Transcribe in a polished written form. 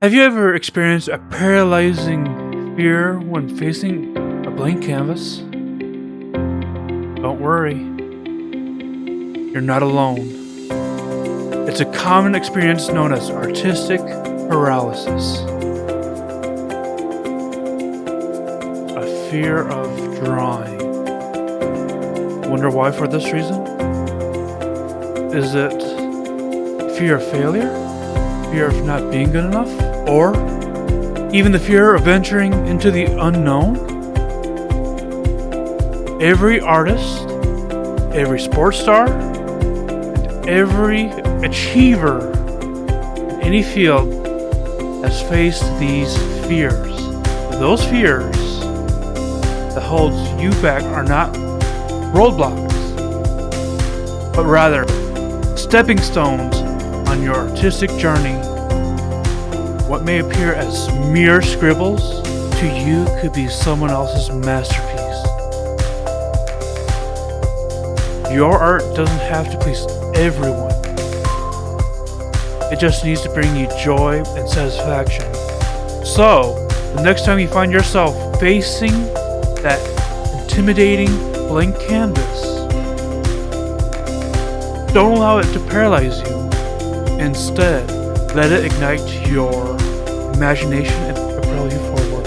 Have you ever experienced a paralyzing fear when facing a blank canvas? Don't worry, you're not alone. It's a common experience known as artistic paralysis, a fear of drawing. Wonder why for this reason? Is it fear of failure? Fear of not being good enough? Or even the fear of venturing into the unknown? Every artist, every sports star, and every achiever in any field has faced these fears. Those fears that holds you back are not roadblocks, but rather stepping stones on your artistic journey. What may appear as mere scribbles to you could be someone else's masterpiece. Your art doesn't have to please everyone. It just needs to bring you joy and satisfaction. So, the next time you find yourself facing that intimidating blank canvas, don't allow it to paralyze you. Instead, let it ignite your imagination and propel you forward.